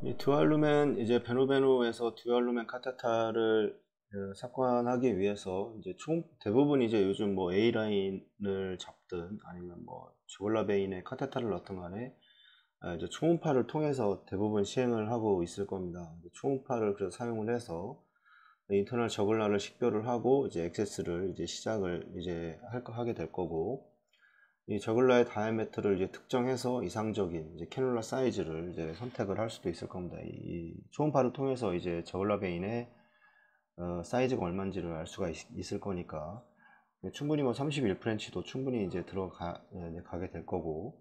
이 듀얼루멘 이제 베누베누에서 듀얼루멘 카테터를 삽관하기 위해서 이제 대부분 이제 요즘 뭐 A라인을 잡든 아니면 뭐 주글라 베인에 카테터를 넣든 간에 이제 초음파를 통해서 대부분 시행을 하고 있을 겁니다. 초음파를 그래서 사용을 해서 인터널 저글라를 식별을 하고 이제 액세스를 이제 시작을 이제 하게 될 거고, 이 저글라의 다이아메트를 이제 특정해서 이상적인 이제 캐놀라 사이즈를 이제 선택을 할 수도 있을 겁니다. 이 초음파를 통해서 이제 저글라 베인의 사이즈가 얼마인지를 알 수가 있을 거니까 충분히 뭐 31프렌치도 충분히 이제 가게 될 거고,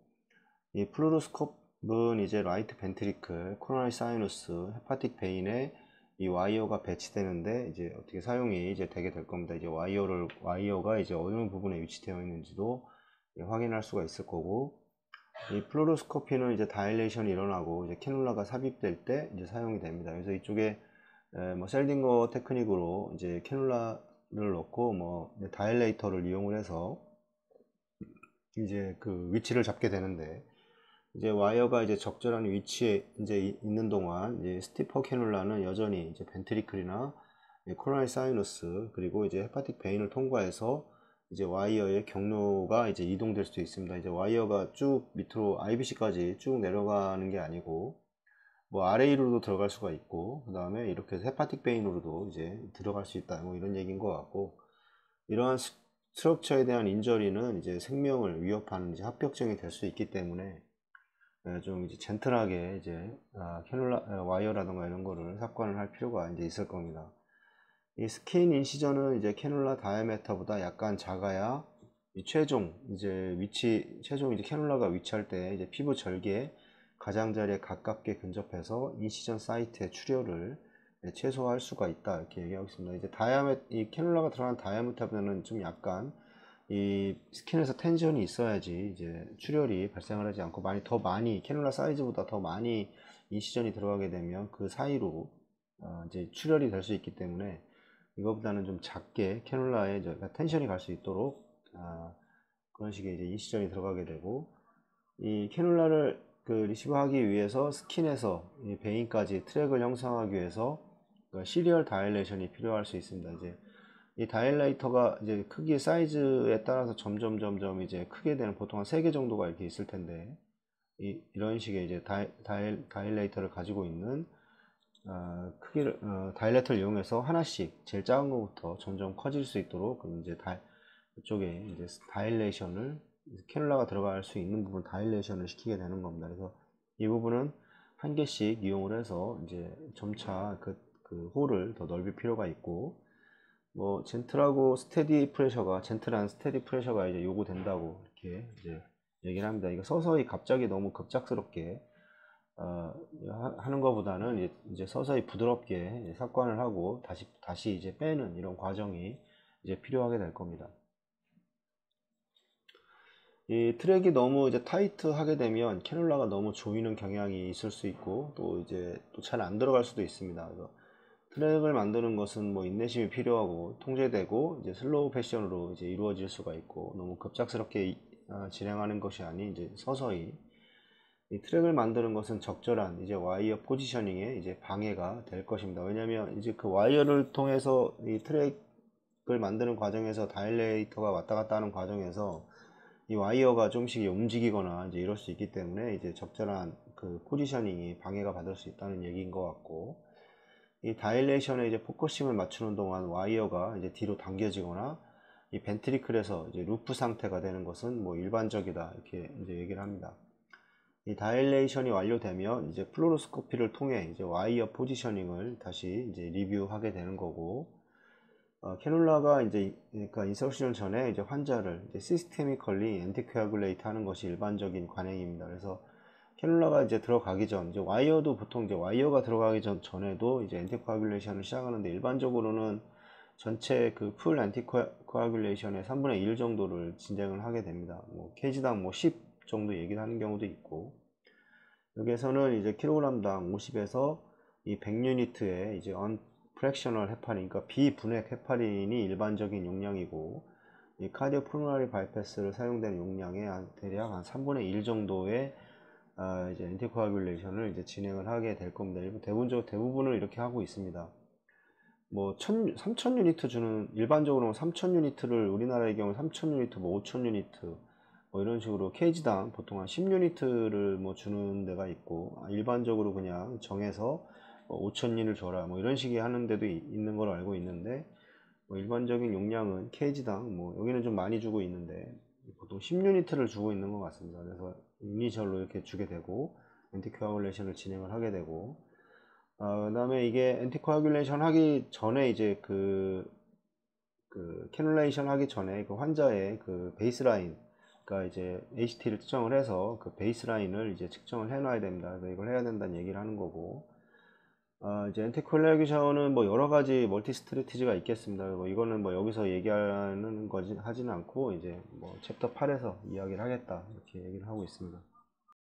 이 플루로스코프는 이제 라이트 벤트리클, 코로나리 사이누스, 헤파틱 베인에 이 와이어가 배치되는데 이제 어떻게 사용이 이제 되게 될 겁니다. 이제 와이어가 이제 어느 부분에 위치되어 있는지도 확인할 수가 있을 거고, 이 플루로스코피는 이제 다일레이션이 일어나고 이제 캐놀라가 삽입될 때 이제 사용이 됩니다. 그래서 이쪽에 뭐 셀딩거 테크닉으로 이제 캐놀라를 넣고 뭐 다일레이터를 이용을 해서 이제 그 위치를 잡게 되는데, 이제 와이어가 이제 적절한 위치에 이제 있는 동안 이제 스티퍼 캐놀라는 여전히 이제 벤트리클이나 코로나리 사이너스 그리고 이제 헤파틱 베인을 통과해서 이제 와이어의 경로가 이제 이동될 수 있습니다. 이제 와이어가 쭉 밑으로 IBC까지 쭉 내려가는 게 아니고 뭐 RA로도 들어갈 수가 있고, 그 다음에 이렇게 해서 헤파틱 베인으로도 이제 들어갈 수 있다, 뭐 이런 얘기인 것 같고, 이러한 스트럭처에 대한 인저리는 이제 생명을 위협하는 이제 합병증이 될 수 있기 때문에 좀 이제 젠틀하게 이제 캐놀라 와이어라든가 이런 거를 삽관을 할 필요가 이제 있을 겁니다. 이 스킨 인시전은 이제 캐놀라 다이아메터보다 약간 작아야 이 최종 이제 캐놀라가 위치할 때 이제 피부 절개 가장자리에 가깝게 근접해서 인시전 사이트의 출혈을 최소화할 수가 있다, 이렇게 얘기하고 있습니다. 이제 이 캐놀라가 들어간 다이아메터보다는 좀 약간 이 스킨에서 텐션이 있어야지 이제 출혈이 발생을 하지 않고, 더 많이 캐놀라 사이즈보다 더 많이 인시전이 들어가게 되면 그 사이로 이제 출혈이 될 수 있기 때문에 이거보다는 좀 작게 캐놀라에 텐션이 갈 수 있도록 그런 식의 이제 인시전이 들어가게 되고, 이 캐놀라를 그 리시브하기 위해서 스킨에서 이 베인까지 트랙을 형성하기 위해서 시리얼 다일레이션이 필요할 수 있습니다. 이제 이 다일레이터가 이제 크기 사이즈에 따라서 점점 이제 크게 되는, 보통 한 3개 정도가 이렇게 있을 텐데, 이런 식의 이제 다일레이터를 가지고 있는 다일레이터를 이용해서 하나씩 제일 작은 것부터 점점 커질 수 있도록 이제 이쪽에 이제 다일레이션을, 캐놀라가 들어갈 수 있는 부분 다일레이션을 시키게 되는 겁니다. 그래서 이 부분은 한 개씩 이용을 해서 이제 점차 그 홀을 더 넓힐 필요가 있고, 뭐 젠틀한 스테디 프레셔가 이제 요구된다고 이렇게 이제 얘기를 합니다. 이거 서서히 갑자기 너무 급작스럽게 하는 것보다는 이제 서서히 부드럽게 삽관을 하고 다시 이제 빼는 이런 과정이 이제 필요하게 될 겁니다. 이 트랙이 너무 이제 타이트하게 되면 캐놀라가 너무 조이는 경향이 있을 수 있고, 또 이제 또 잘 안 들어갈 수도 있습니다. 그래서 트랙을 만드는 것은 뭐 인내심이 필요하고 통제되고 이제 슬로우 패션으로 이제 이루어질 수가 있고, 너무 급작스럽게 진행하는 것이 아닌 이제 서서히, 이 트랙을 만드는 것은 적절한 이제 와이어 포지셔닝에 이제 방해가 될 것입니다. 왜냐하면 이제 그 와이어를 통해서 이 트랙을 만드는 과정에서 다일레이터가 왔다 갔다 하는 과정에서 이 와이어가 좀씩 움직이거나 이제 이럴 수 있기 때문에 이제 적절한 그 포지셔닝이 방해가 받을 수 있다는 얘기인 것 같고, 이 다일레이션에 이제 포커싱을 맞추는 동안 와이어가 이제 뒤로 당겨지거나 이 벤트리클에서 이제 루프 상태가 되는 것은 뭐 일반적이다, 이렇게 이제 얘기를 합니다. 이 다일레이션이 완료되면 이제 플루로스코피를 통해 이제 와이어 포지셔닝을 다시 이제 리뷰하게 되는 거고, 캐놀라가 이제 그러니까 인서션 전에 이제 환자를 이제 시스테미컬리 엔티코아굴레이트 하는 것이 일반적인 관행입니다. 그래서 캐놀라가 이제 들어가기 전, 이제 와이어도 보통 이제 와이어가 들어가기 전에도 이제 엔티코아굴레이션을 시작하는데, 일반적으로는 전체 그 풀 엔티코아굴레이션의 3분의 1 정도를 진행을 하게 됩니다. 뭐 케이지당 뭐 10 정도 얘기를 하는 경우도 있고, 여기에서는 이제 킬로그램당 50에서 이 100유니트의 이제 프랙셔널 헤파린, 그러니까 비분해 헤파린이 일반적인 용량이고, 이 카디오 푸르나리 바이패스를 사용되는 용량의 대략 한 3분의 1 정도의 이제 엔티코아귤레이션을 이제 진행을 하게 될 겁니다. 대부분을 이렇게 하고 있습니다. 뭐 3000 유니트 주는, 일반적으로 3000 유니트를, 우리나라의 경우 3000 유니트, 뭐 5000 유니트 뭐 이런 식으로 케이지당 보통 한 10 유니트를 뭐 주는 데가 있고, 일반적으로 그냥 정해서 5000린을 줘라 뭐 이런 식의 하는 데도 있는 걸로 알고 있는데, 뭐 일반적인 용량은 케이지당 뭐 여기는 좀 많이 주고 있는데 보통 10 유니트를 주고 있는 것 같습니다. 그래서 이니셜로 이렇게 주게 되고 엔티코아귤레이션을 진행을 하게 되고, 그 다음에 이게 엔티코아귤레이션 하기 전에 이제 그 캐놀레이션 하기 전에 그 환자의 그 베이스라인, 그러니까 이제 ACT를 측정을 해서 그 베이스라인을 이제 측정을 해 놔야 됩니다. 그래서 이걸 해야 된다는 얘기를 하는 거고, 이제 엔티코아귤레이션은 뭐 여러 가지 멀티 스트래티지가 있겠습니다. 뭐 이거는 뭐 여기서 얘기하는 거지 하지는 않고, 이제 뭐 챕터 8에서 이야기를 하겠다 이렇게 얘기를 하고 있습니다.